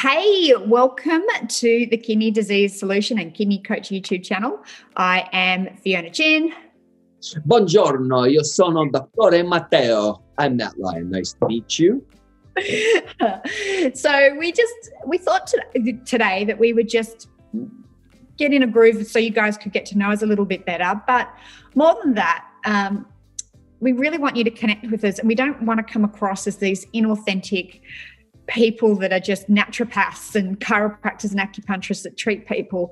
Hey, welcome to the Kidney Disease Solution and Kidney Coach YouTube channel. I am Fiona Chin. Buongiorno, io sono Dr. Matteo. I'm Nat Ryan. Nice to meet you. So we thought today that we would just get in a groove so you guys could get to know us a little bit better. But more than that, we really want you to connect with us, and we don't want to come across as these inauthentic people that are just naturopaths and chiropractors and acupuncturists that treat people,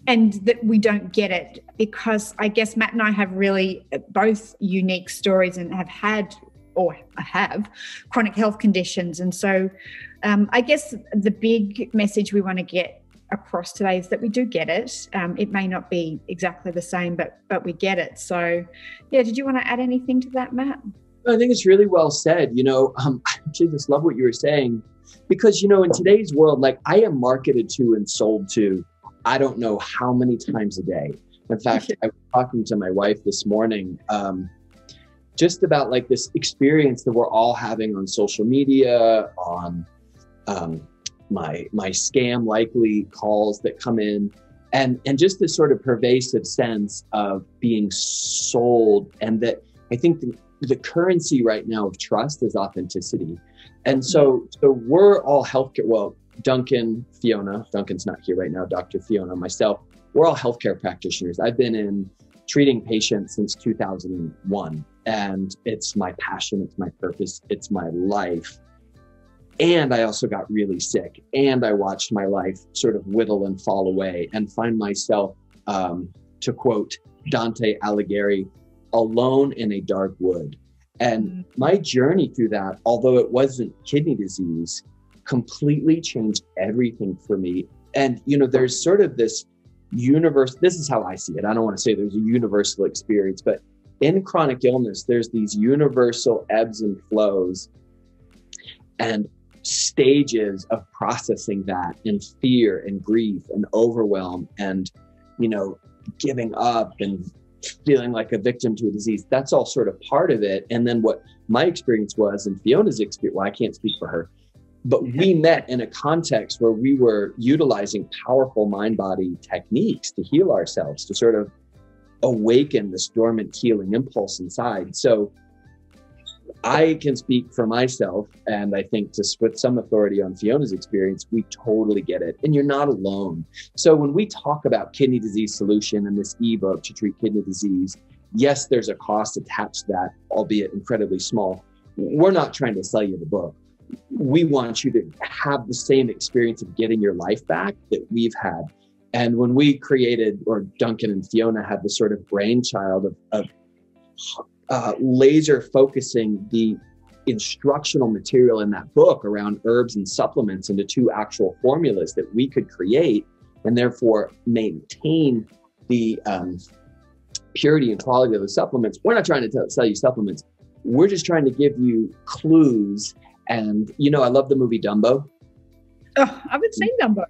and that we don't get it, because I guess Matt and I have really both unique stories and have had or have chronic health conditions. And so I guess the big message we want to get across today is that we do get it. It may not be exactly the same, but we get it. So yeah, did you want to add anything to that, Matt? I think it's really well said. I actually just love what you were saying, because, in today's world, like, I am marketed to and sold to, I don't know how many times a day. In fact, I was talking to my wife this morning, just about like this experience that we're all having on social media, on my scam likely calls that come in, and just this sort of pervasive sense of being sold. And that I think the currency right now of trust is authenticity. And so we're all healthcare. Well, Duncan's not here right now, Dr. Fiona, myself, we're all healthcare practitioners. I've been in treating patients since 2001, and it's my passion, it's my purpose, it's my life. And I also got really sick, and I watched my life sort of whittle and fall away, and find myself, to quote Dante Alighieri, alone in a dark wood. And my journey through that, although it wasn't kidney disease, completely changed everything for me. And, there's sort of this universe, this is how I see it. I don't want to say there's a universal experience, but in chronic illness, there's these universal ebbs and flows and stages of processing that, and fear and grief and overwhelm and, giving up and feeling like a victim to a disease. That's all sort of part of it. And then what my experience was, and Fiona's experience, well, I can't speak for her, but we met in a context where we were utilizing powerful mind-body techniques to heal ourselves, to sort of awaken this dormant healing impulse inside. So I can speak for myself, and I think with some authority on Fiona's experience, we totally get it. And you're not alone. So when we talk about Kidney Disease Solution and this ebook to treat kidney disease, yes, there's a cost attached to that, albeit incredibly small. We're not trying to sell you the book. We want you to have the same experience of getting your life back that we've had. And when we created, or Duncan and Fiona had this sort of brainchild of laser focusing the instructional material in that book around herbs and supplements into two actual formulas that we could create, and therefore maintain the purity and quality of the supplements. We're not trying to sell you supplements. We're just trying to give you clues. And, I love the movie Dumbo. Oh, I haven't seen Dumbo.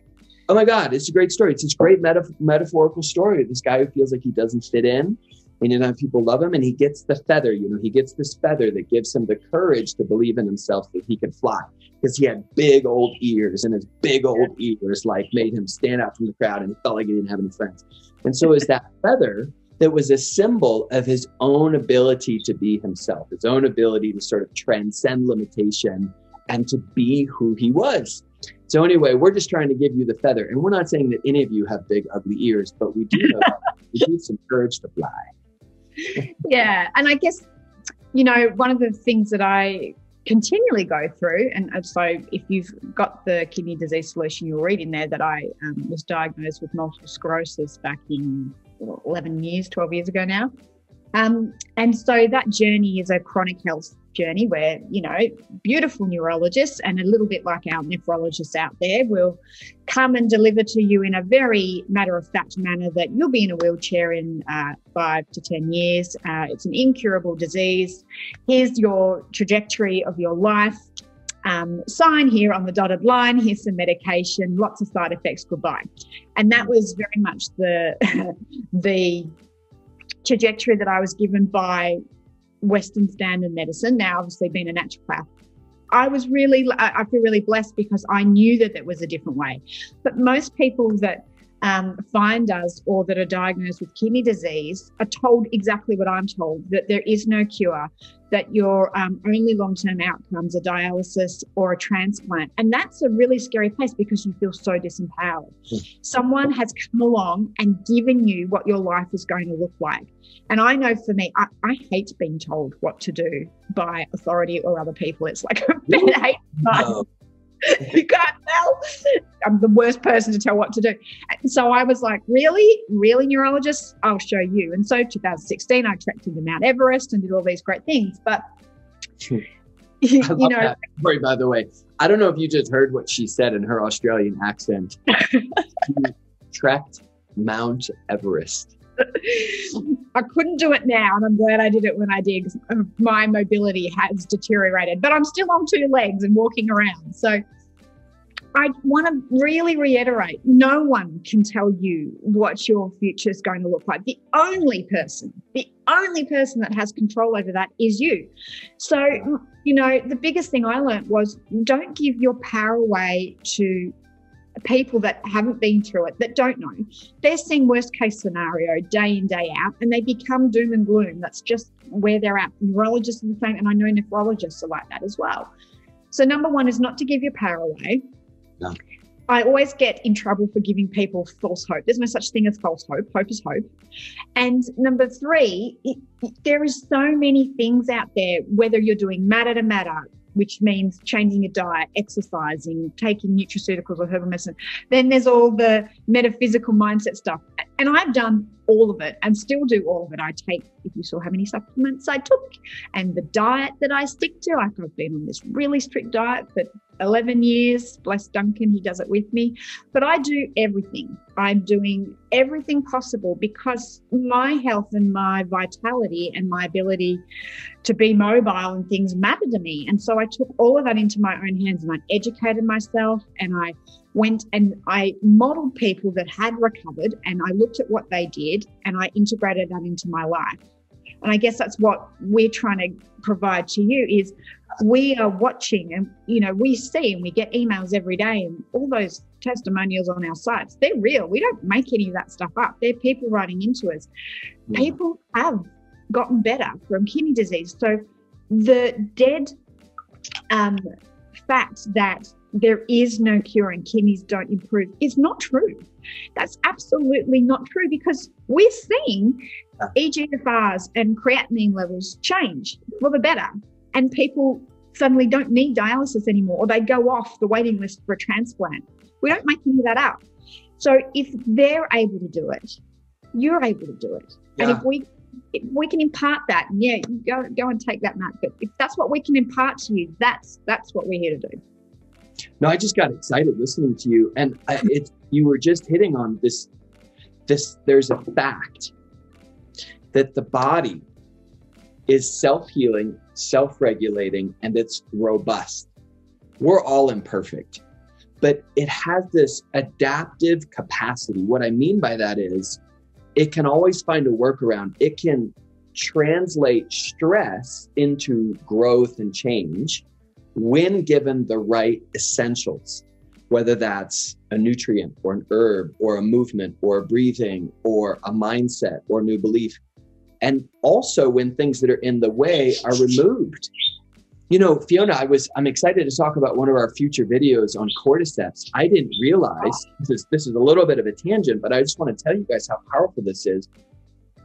Oh my God, it's a great story. It's this great metaphorical story. This guy who feels like he doesn't fit in, and people love him, and he gets the feather, he gets this feather that gives him the courage to believe in himself that he could fly, because he had big old ears, and his big old ears made him stand out from the crowd, and he felt like he didn't have any friends. And so is that feather that was a symbol of his own ability to be himself, his own ability to sort of transcend limitation and to be who he was. So anyway, we're just trying to give you the feather, and we're not saying that any of you have big, ugly ears, but we do know we need some courage to fly. Yeah. And I guess, one of the things that I continually go through, and so if you've got the Kidney Disease Solution, you'll read in there that I was diagnosed with multiple sclerosis back in 12 years ago now. And so that journey is a chronic health journey where, beautiful neurologists, and a little bit like our nephrologists out there, will come and deliver to you in a very matter-of-fact manner that you'll be in a wheelchair in 5 to 10 years. It's an incurable disease. Here's your trajectory of your life. Sign here on the dotted line. Here's some medication, lots of side effects, goodbye. And that was very much the trajectory that I was given by Western standard medicine. Now, obviously, being a naturopath, I feel really blessed because I knew that there was a different way. But most people that find us or that are diagnosed with kidney disease are told exactly what I'm told, that there is no cure, that your only long-term outcomes are dialysis or a transplant. And that's a really scary place because you feel so disempowered. Someone has come along and given you what your life is going to look like. And I know for me, I hate being told what to do by authority or other people. It's like a bit hate. You can't tell. I'm the worst person to tell what to do. So I was like, really, neurologist? I'll show you. And so 2016, I trekked into Mount Everest and did all these great things. But, you know. That story, by the way. I don't know if you just heard what she said in her Australian accent. She trekked Mount Everest. I couldn't do it now, and I'm glad I did it when I did. My mobility has deteriorated, but I'm still on 2 legs and walking around. So I want to really reiterate, no one can tell you what your future is going to look like. The only person that has control over that is you. So, you know, the biggest thing I learned was don't give your power away to people that haven't been through it, that don't know. They're seeing worst case scenario day in, day out, and they become doom and gloom. That's just where they're at. Neurologists are the same, and I know nephrologists are like that as well. So number one is not to give your power away. No. I always get in trouble for giving people false hope. There's no such thing as false hope. Hope is hope. And number 3, there is so many things out there, whether you're doing matter to matter, which means changing your diet, exercising, taking nutraceuticals or herbal medicine. Then there's all the metaphysical mindset stuff. And I've done all of it and still do all of it. I take, if you saw how many supplements I took and the diet that I stick to, I've been on this really strict diet for 11 years. Bless Duncan, he does it with me. But I do everything. I'm doing everything possible because my health and my vitality and my ability to be mobile and things matter to me. And so I took all of that into my own hands and I educated myself and I went and I modeled people that had recovered and I looked at what they did and I integrated that into my life. And I guess that's what we're trying to provide to you is we are watching and, you know, we see and we get emails every day and all those testimonials on our sites, they're real. We don't make any of that stuff up. They're people writing into us. Yeah. People have gotten better from kidney disease. So the dead fact that there is no cure and kidneys don't improve is not true. That's absolutely not true because we're seeing eGFRs and creatinine levels change for the better and people suddenly don't need dialysis anymore or they go off the waiting list for a transplant. We don't make any of that up. So if they're able to do it, you're able to do it. Yeah. And if we can impart that, yeah, you go and take that, Matt. But if that's what we can impart to you, that's what we're here to do. No, I just got excited listening to you. And you were just hitting on this, there's a fact that the body is self-healing, self-regulating, and it's robust. We're all imperfect, but it has this adaptive capacity. What I mean by that is it can always find a workaround. It can translate stress into growth and change when given the right essentials, whether that's a nutrient or an herb or a movement or a breathing or a mindset or a new belief. And also when things that are in the way are removed. You know, Fiona, I'm excited to talk about one of our future videos on cordyceps. I didn't realize, this is a little bit of a tangent, but I just want to tell you guys how powerful this is.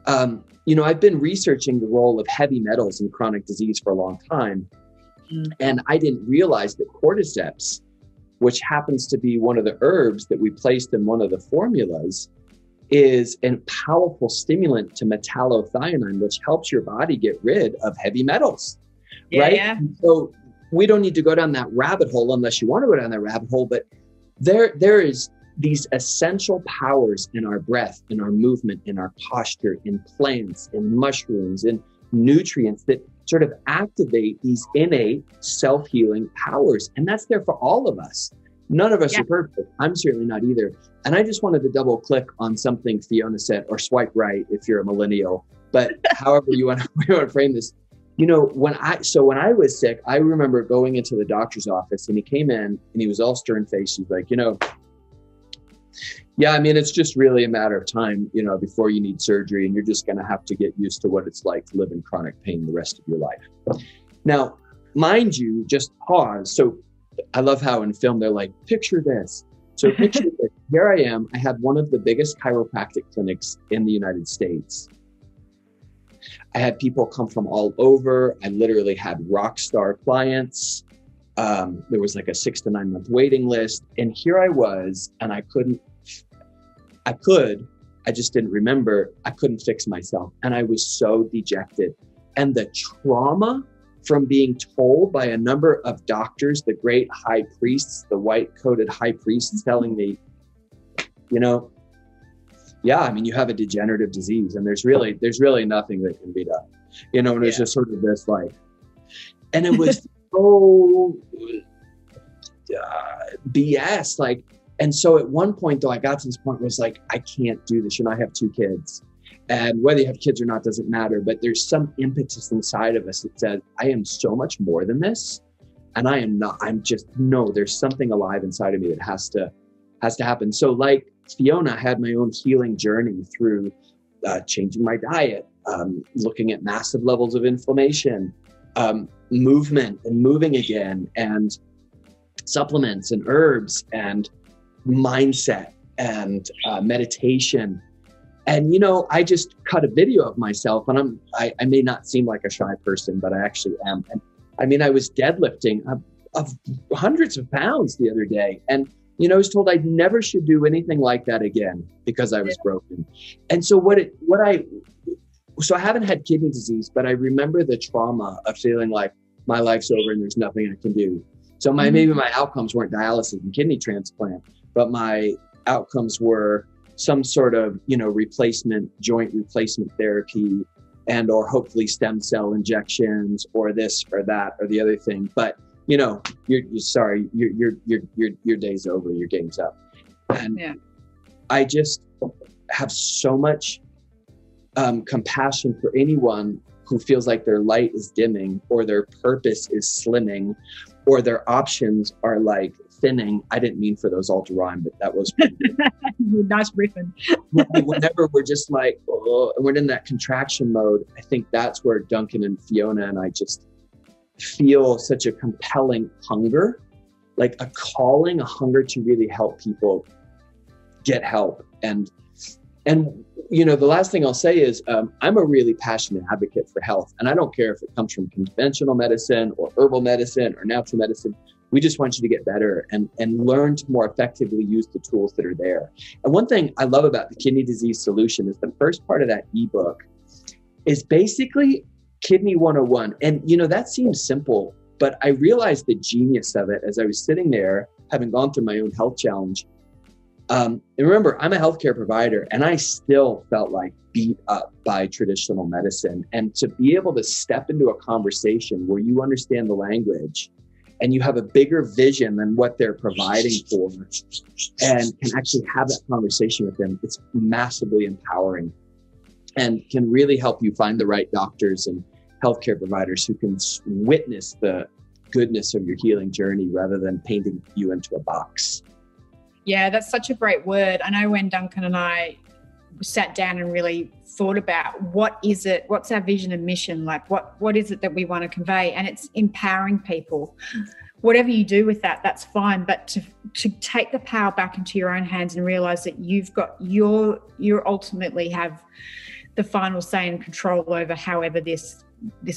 You know, I've been researching the role of heavy metals in chronic disease for a long time. And I didn't realize that cordyceps, which happens to be one of the herbs that we placed in one of the formulas, is a powerful stimulant to metallothionein, which helps your body get rid of heavy metals, right? Yeah. So we don't need to go down that rabbit hole unless you want to go down that rabbit hole, but there is these essential powers in our breath, in our movement, in our posture, in plants, in mushrooms, in nutrients that sort of activate these innate self-healing powers. And that's there for all of us. None of us are perfect. I'm certainly not either. And I just wanted to double click on something Fiona said, or swipe right if you're a millennial, but however you want to frame this. when I was sick, I remember going into the doctor's office, and he came in and he was all stern-faced. He's like, yeah, I mean, it's just really a matter of time, before you need surgery, and you're just going to have to get used to what it's like to live in chronic pain the rest of your life. Now, mind you, just pause. So I love how in film, they're like, picture this. So picture this. Here I am. I had one of the biggest chiropractic clinics in the United States. I had people come from all over. I literally had rock star clients. There was like a 6 to 9 month waiting list. And here I was, and I just didn't remember. I couldn't fix myself. And I was so dejected. And the trauma from being told by a number of doctors, the great high priests, the white coated high priests telling me, yeah, I mean, you have a degenerative disease, and there's really nothing that can be done, and it's just sort of this like, and it was so BS, like, and so at one point though, I got to this point where it was like, I can't do this. I have 2 kids, and whether you have kids or not doesn't matter, but there's some impetus inside of us that says, I am so much more than this, and I am not, there's something alive inside of me that has to happen. So like Fiona, I had my own healing journey through changing my diet, looking at massive levels of inflammation, movement and moving again, and supplements and herbs and mindset and meditation. And, I just cut a video of myself, and I may not seem like a shy person, but I actually am. And I mean, I was deadlifting of hundreds of pounds the other day. And I was told I never should do anything like that again because I was broken. And so so I haven't had kidney disease, but I remember the trauma of feeling like my life's over and there's nothing I can do. So maybe my outcomes weren't dialysis and kidney transplant, but my outcomes were some sort of, joint replacement therapy, and, or hopefully stem cell injections, or this or that or the other thing. But you're sorry, your day's over, your game's up. And I just have so much compassion for anyone who feels like their light is dimming, or their purpose is slimming, or their options are like thinning. I didn't mean for those all to rhyme, but that was nice riffing. Whenever we're just like, oh, and we're in that contraction mode, I think that's where Duncan and Fiona and I just feel such a compelling hunger, like a calling, a hunger to really help people get help. And the last thing I'll say is I'm a really passionate advocate for health, and I don't care if it comes from conventional medicine or herbal medicine or natural medicine. We just want you to get better and learn to more effectively use the tools that are there. And one thing I love about the kidney disease solution is the first part of that ebook is basically Kidney 101. And, that seems simple, but I realized the genius of it as I was sitting there, having gone through my own health challenge. And remember, I'm a healthcare provider, and I still felt like beat up by traditional medicine. And to be able to step into a conversation where you understand the language and you have a bigger vision than what they're providing for, and can actually have that conversation with them, it's massively empowering, and can really help you find the right doctors and healthcare providers who can witness the goodness of your healing journey rather than painting you into a box. Yeah, that's such a great word. I know when Duncan and I sat down and really thought about what's our vision and mission, like what is it that we want to convey, and it's empowering people. Whatever you do with that, that's fine, but to take the power back into your own hands and realize that you ultimately have the final say and control over however this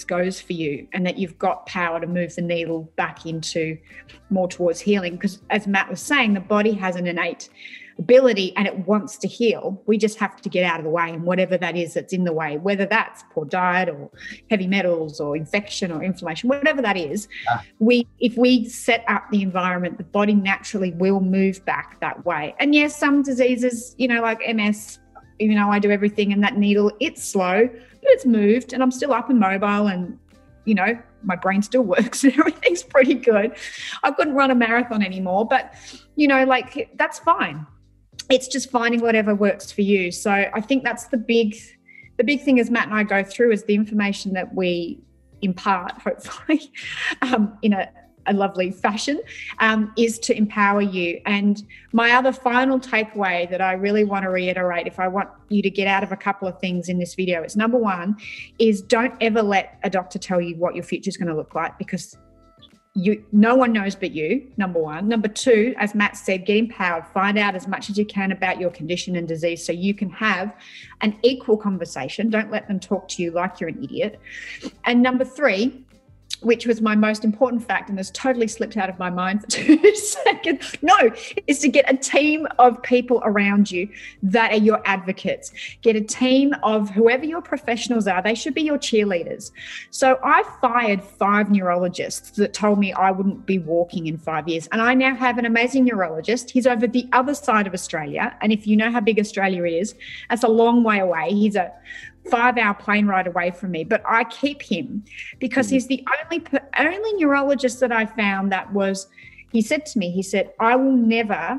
goes for you, and that you've got power to move the needle back into more towards healing. Because as Matt was saying, the body has an innate ability and it wants to heal. We just have to get out of the way, and whatever that is that's in the way, whether that's poor diet or heavy metals or infection or inflammation, whatever that is, if we set up the environment, the body naturally will move back that way. And yes, some diseases, like MS, I do everything, and that needle, it's slow, but it's moved, and I'm still up and mobile, and, my brain still works and everything's pretty good. I couldn't run a marathon anymore, but, that's fine. It's just finding whatever works for you. So I think that's the big thing as Matt and I go through is the information that we impart, hopefully, in a lovely fashion, is to empower you. And my other final takeaway that I really want to reiterate, if I want you to get out of a couple of things in this video, it's number one is don't ever let a doctor tell you what your future is going to look like, because no one knows but you, number one. Number two, as Matt said, get empowered. Find out as much as you can about your condition and disease so you can have an equal conversation. Don't let them talk to you like you're an idiot. And number three, which was my most important fact and has totally slipped out of my mind for 2 seconds. No, is to get a team of people around you that are your advocates. Get a team of whoever your professionals are. They should be your cheerleaders. So I fired 5 neurologists that told me I wouldn't be walking in 5 years. And I now have an amazing neurologist. He's over the other side of Australia. And if you know how big Australia is, that's a long way away. He's a 5-hour plane ride away from me, but I keep him because he's the only neurologist that I found that was, he said to me, I will never,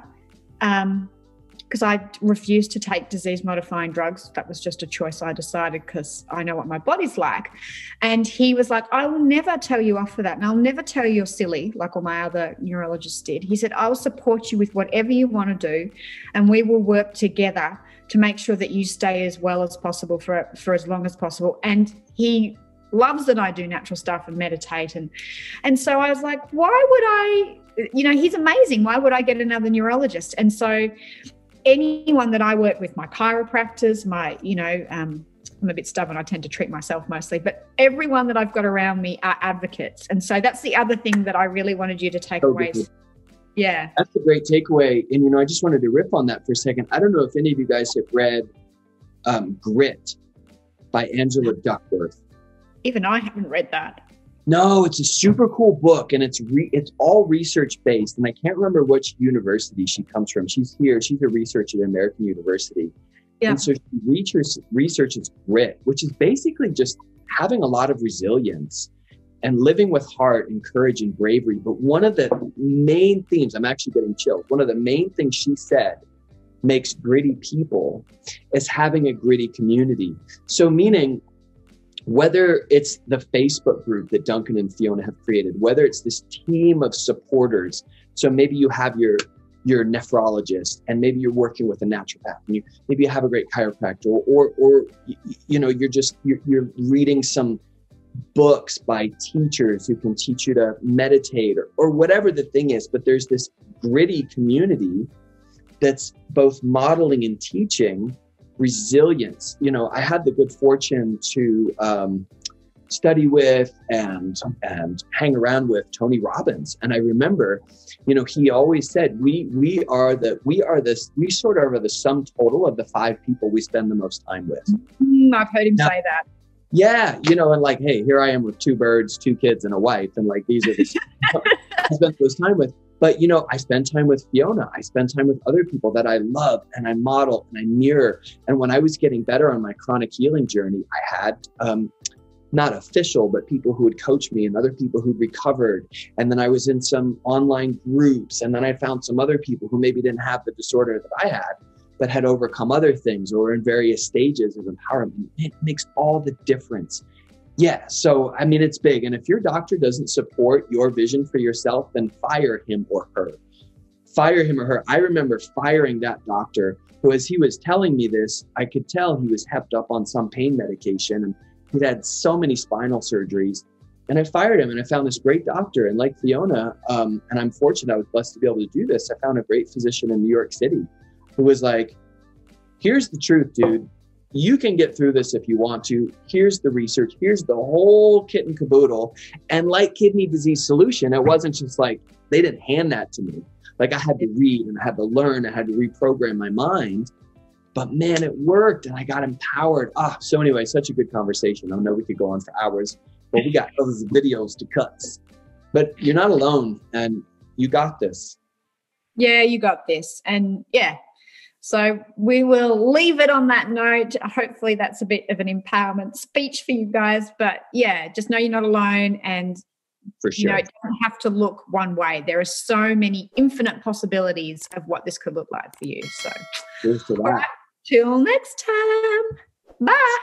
because I refused to take disease modifying drugs. That was just a choice I decided because I know what my body's like. And he was like, I will never tell you off for that. And I'll never tell you you're silly like all my other neurologists did. He said, I will support you with whatever you want to do. And we will work together to make sure that you stay as well as possible for as long as possible. And he loves that I do natural stuff and meditate. And so I was like, why would I, he's amazing. Why would I get another neurologist? And so anyone that I work with, my chiropractors, I'm a bit stubborn. I tend to treat myself mostly, but everyone that I've got around me are advocates. And so that's the other thing that I really wanted you to take away. Yeah. That's a great takeaway. And, I just wanted to riff on that for a second. I don't know if any of you guys have read Grit by Angela Duckworth. Even I haven't read that. No, it's a super cool book, and it's all research-based, and I can't remember which university she comes from. She's here. She's a researcher at American University. Yeah. And so she researches grit, which is basically just having a lot of resilience and living with heart and courage and bravery. But one of the main themes, I'm actually getting chills, one of the main things she said makes gritty people is having a gritty community. So meaning, whether it's the Facebook group that Duncan and Fiona have created, whether it's this team of supporters, so maybe you have your nephrologist, and maybe you're working with a naturopath, and maybe you have a great chiropractor, or you're reading some books by teachers who can teach you to meditate or whatever the thing is. But there's this gritty community that's both modeling and teaching resilience. I had the good fortune to study with and hang around with Tony Robbins, and I remember, he always said we sort of are the sum total of the 5 people we spend the most time with. I've heard him say that. Yeah, and like, hey, here I am with 2 birds, 2 kids, and a wife, and like these are the I spent those time with. But I spend time with Fiona. I spend time with other people that I love, and I model and I mirror. And when I was getting better on my chronic healing journey, I had not official, but people who would coach me and other people who'd recovered. And then I was in some online groups, and then I found some other people who maybe didn't have the disorder that I had, but had overcome other things or in various stages of empowerment. It makes all the difference. Yeah. So, it's big. And if your doctor doesn't support your vision for yourself, then fire him or her. Fire him or her. I remember firing that doctor who, as he was telling me this, I could tell he was hepped up on some pain medication, and he'd had so many spinal surgeries. And I fired him, and I found this great doctor. And like Fiona, and I'm fortunate, I was blessed to be able to do this. I found a great physician in New York City who was like, here's the truth, dude. You can get through this if you want to. Here's the research. Here's the whole kit and caboodle. And like Kidney Disease Solution, it wasn't just like, they didn't hand that to me. Like, I had to read and I had to learn. I had to reprogram my mind. But man, it worked, and I got empowered. So anyway, such a good conversation. I know we could go on for hours, but we got those videos to cut. But you're not alone, and you got this. Yeah, you got this. And yeah. So we will leave it on that note. Hopefully that's a bit of an empowerment speech for you guys. But yeah, just know you're not alone, and for sure, it doesn't have to look one way. There are so many infinite possibilities of what this could look like for you. So cheers to that. All right, till next time. Bye.